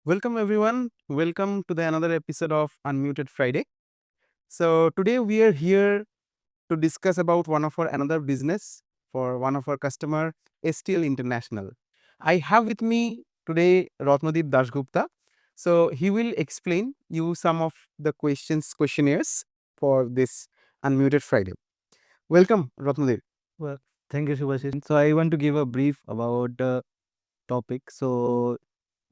Welcome everyone. Welcome to the another episode of Unmuted Friday. So today we are here to discuss about one of our another business for one of our customer, STL International. I have with me today Ratnadeep Dasgupta. So he will explain you some of the questionnaires for this Unmuted Friday. Welcome, Ratnadeep. Well, thank you, Subhashis. So I want to give a brief about the topic. So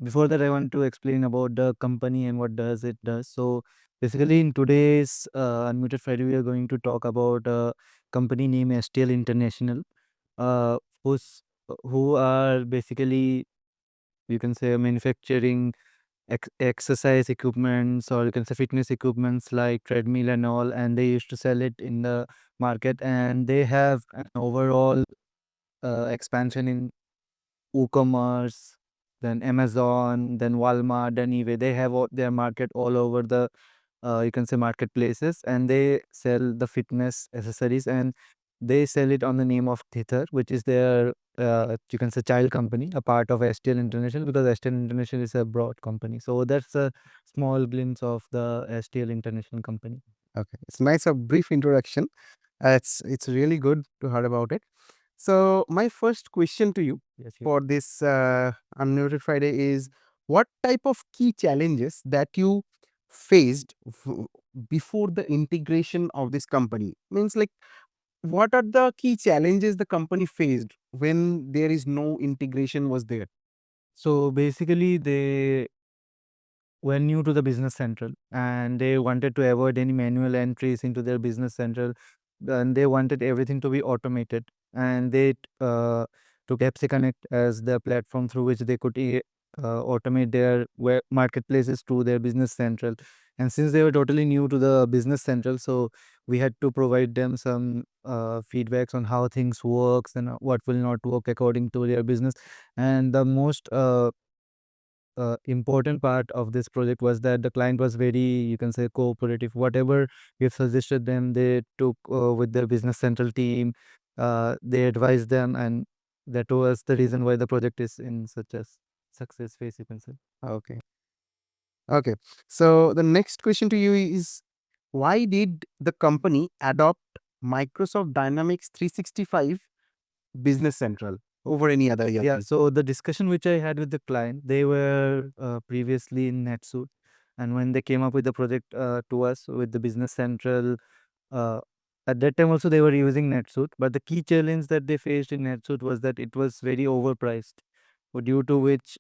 before that, I want to explain about the company and what does it does. So basically, in today's Unmuted Friday, we are going to talk about a company named STL International, uh, who's who are basically, you can say, manufacturing exercise equipments, or you can say fitness equipments like treadmill and all, and they used to sell it in the market, and they have an overall expansion in WooCommerce, then Amazon, then Walmart, then eBay. They have their market all over the you can say marketplaces, and they sell the fitness accessories, and they sell it on the name of Thither, which is their you can say child company, a part of STL International, because STL International is a broad company. So that's a small glimpse of the STL International company. Okay, it's nice a brief introduction. It's really good to hear about it. So my first question to you Yes, for this Unmuted Friday is what type of key challenges that you faced before the integration of this company? Means like what are the key challenges the company faced when there is no integration was there? so basically they were new to the business central, and they wanted to avoid any manual entries into their business central, and they wanted everything to be automated, and they took APPSeCONNECT as the platform through which they could automate their web marketplaces to their business central. And since they were totally new to the business central, so we had to provide them some feedbacks on how things works and what will not work according to their business. And the most important part of this project was that the client was very, you can say, cooperative. Whatever we suggested them, they took with their business central team. They advised them, and that was the reason why the project is in such a success phase, you can say. Okay. Okay. So the next question to you is why did the company adopt Microsoft Dynamics 365 Business Central over any other Yeah, ERP? so the discussion which I had with the client, they were previously in NetSuite, and when they came up with the project to us with the Business Central, uh, at that time also they were using NetSuite, but the key challenge that they faced in NetSuite was that it was very overpriced, due to which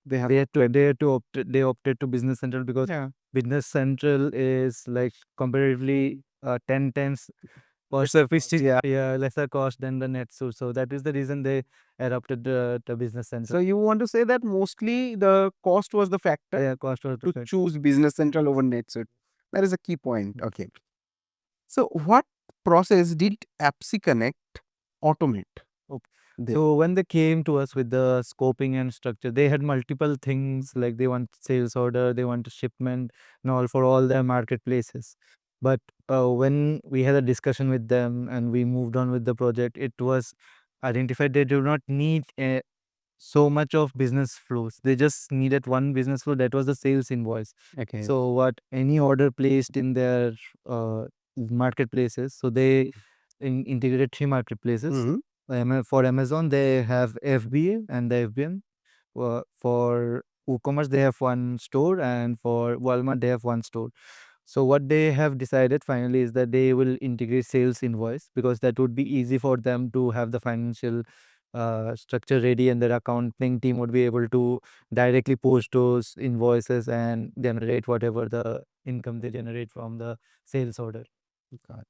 they opted to Business Central, because Yeah. Business Central is like comparatively 10 times cost efficient, yeah, lesser cost than the NetSuite. So that is the reason they adopted the Business So Central. you want to say that mostly the cost was the factor Yeah, cost was the to factor. choose Business Central over NetSuite. That is a key point. Mm. Okay. So what process did AppSeConnect automate? Okay. There. So when they came to us with the scoping and structure, they had multiple things, like they want sales order, they want a shipment, and all for all their marketplaces. But when we had a discussion with them and we moved on with the project, it was identified they do not need so much of business flows. They just needed one business flow, that was the sales invoice. Okay. So what any order placed in their marketplaces, so they integrated three marketplaces. Mhm. For Amazon, they have FBA and the FBM. For WooCommerce, they have one store, and for Walmart, they have one store. So what they have decided finally is that they will integrate sales invoice, because that would be easy for them to have the financial structure ready, and their accounting team would be able to directly post those invoices and generate whatever the income they generate from the sales order. Got it.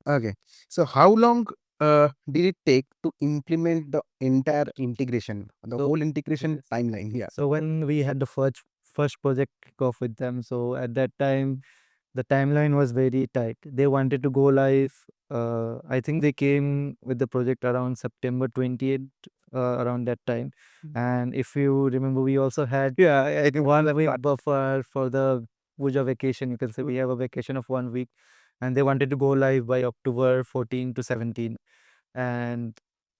Okay. So how long did it take to implement the entire integration, the So whole integration yes. timeline here? So when we had the first project kickoff with them, so at that time the timeline was very tight. They wanted to go live. I think they came with the project around September 28th, around that time. And if you remember, we also had, yeah, I think, one week buffer for the Puja vacation. You can say we have a vacation of 1 week, and they wanted to go live by October 14 to 17. And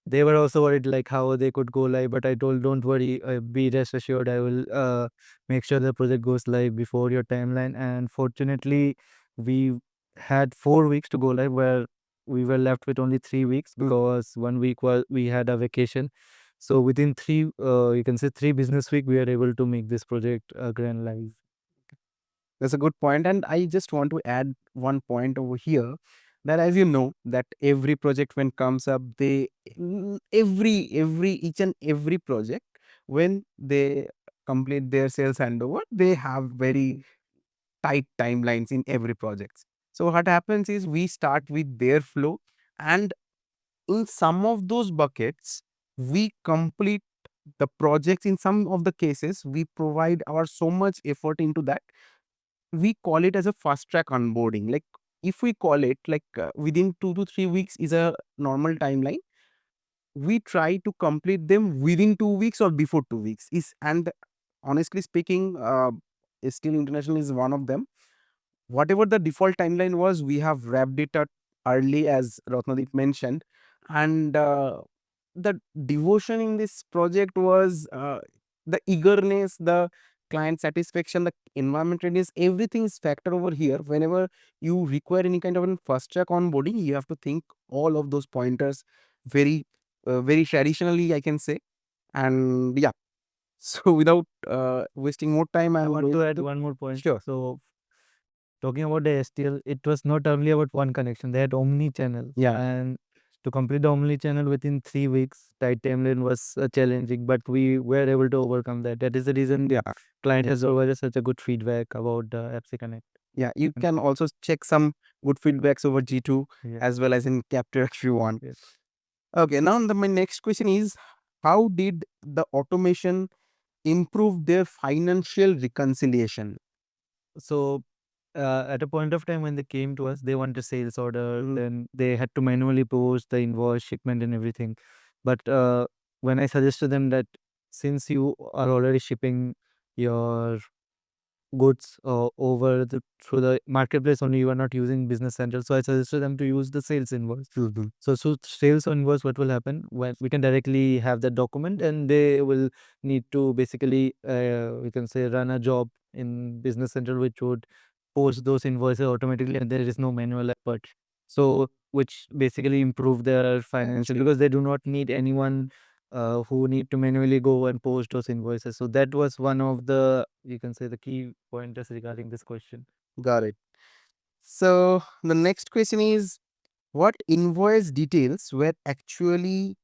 they were also worried like how they could go live, but I told, don't worry, be rest assured, I will make sure the project goes live before your timeline. And fortunately, we had 4 weeks to go live, where we were left with only 3 weeks because 1 week was we had a vacation. So within you can say 3 business week, we are able to make this project grand live. That's a good point. And I just want to add one point over here that, as you know, that every project when comes up, every each and every project, when they complete their sales handover, they have very tight timelines in every project. So what happens is we start with their flow, and in some of those buckets, we complete the projects. In some of the cases, we provide our so much effort into that, we call it as a fast track onboarding. Like, if we call it like within 2 to 3 weeks is a normal timeline, we try to complete them within 2 weeks or before 2 weeks. Is and honestly speaking, Steel International is one of them. Whatever the default timeline was, we have wrapped it up early, as Ratnadeep mentioned, and the devotion in this project was the eagerness, the client satisfaction, the environment readiness, everything is factor over here. Whenever you require any kind of a fast track onboarding, you have to think all of those pointers very, very traditionally, I can say. And yeah, so without wasting more time, I I'm want going to add to one more point. sure. So talking about the STL, it was not only about one connection. They had omni-channel. Yeah, And to complete the omni-channel within 3 weeks, tight timeline was challenging, but we were able to overcome that. That is the reason yeah, client has provided such a good feedback about the AppPSeConnect. yeah. You can also check some good feedbacks over G2 Yes. as well as in Capture if you want. Yes. Okay, now my next question is, how did the automation improve their financial reconciliation? So at a point of time when they came to us, they wanted sales order, then they had to manually post the invoice, shipment, and everything. But when I suggested them that since you are already shipping your goods over through the marketplace only, you are not using business central, so I suggested them to use the sales invoice. Mhm. So sales invoice, what will happen when we can directly have that document, and they will need to basically we can say run a job in business central which would post those invoices automatically, and there is no manual effort, so which basically improve their financial, because they do not need anyone who need to manually go and post those invoices. So that was one of the, you can say, the key pointers regarding this question. Got it. So the next question is, what invoice details were actually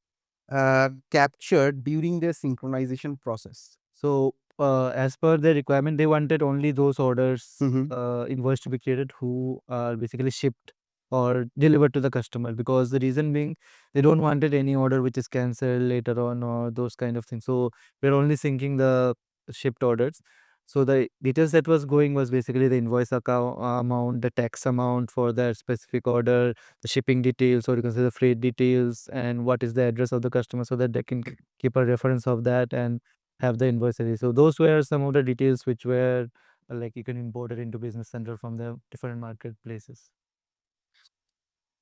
captured during the synchronization process? So as per their requirement, they wanted only those orders Mhm. invoice to be created who are basically shipped or delivered to the customer, because the reason being they don't wanted any order which is cancelled later on or those kind of things. So we're only syncing the shipped orders. So the details that was going was basically the invoice account amount, the tax amount for that specific order, the shipping details, or you can say the freight details, and what is the address of the customer, so that they can keep a reference of that and have the invoice ready. So those were some of the details which were like you can import it into Business Central from the different marketplaces.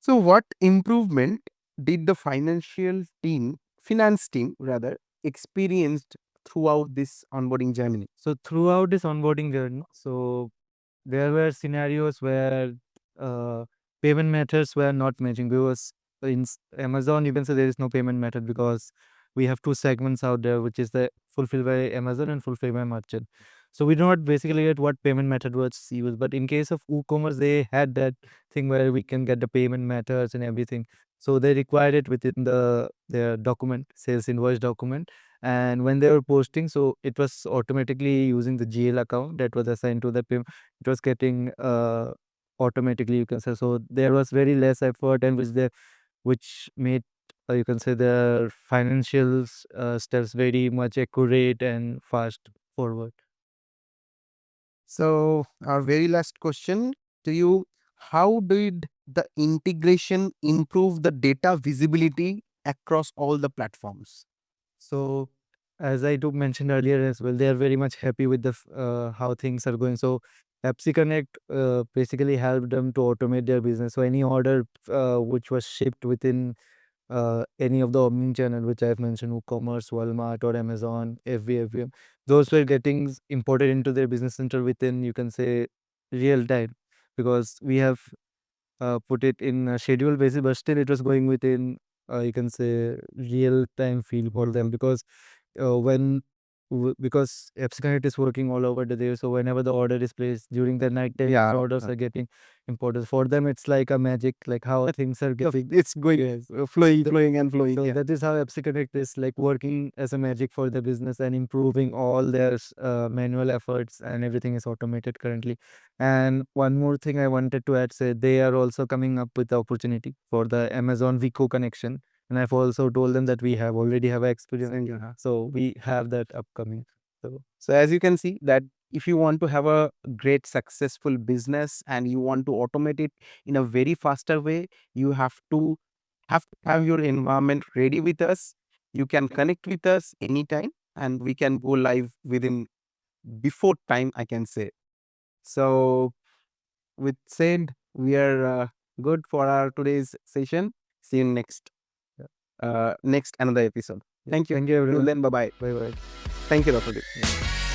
So what improvement did the finance team rather, experienced throughout this onboarding journey? So throughout this onboarding journey, so there were scenarios where uh, payment methods were not matching, because in Amazon, you can say there is no payment method because we have two segments out there, which is the fulfilled by Amazon and fulfilled by merchant. So we do not basically get what payment method was used. But in case of WooCommerce, they had that thing where we can get the payment methods and everything. So they required it within their document, sales invoice document. And when they were posting, so it was automatically using the GL account that was assigned to the payment. It was getting automatically, you can say. So there was very less effort, and which made you can say the financial steps very much accurate and fast forward. So our very last question to you, how did the integration improve the data visibility across all the platforms? So as I do mentioned earlier as well, they are very much happy with the how things are going. So AppPSeConnect basically helped them to automate their business. So any order which was shipped within any of the omnichannel which I've mentioned, WooCommerce, Walmart or Amazon, FBM, those were getting imported into their business center within, you can say, real time, because we have put it in a schedule basis, but still it was going within, you can say, real time feel for them, because because APPSeCONNECT is working all over the day, so whenever the order is placed during the night time, Yeah. orders are getting imported. For them, it's like a magic, like how things are getting. It's going flowing and flowing. So Yeah. that is how APPSeCONNECT is like working as a magic for the business and improving all their manual efforts, and everything is automated currently. And one more thing I wanted to add, say they are also coming up with the opportunity for the Amazon Vico connection. And I've also told them that we have already have experience in Java. So we have that upcoming. So as you can see that if you want to have a great successful business and you want to automate it in a very faster way, you have your environment ready with us. You can connect with us anytime and we can go live within before time, I can say. So with said, we are good for our today's session. See you next another episode. Yeah. Thank you. Thank you, Till everyone. then, bye bye. Bye bye. Thank you, Dr. Deep.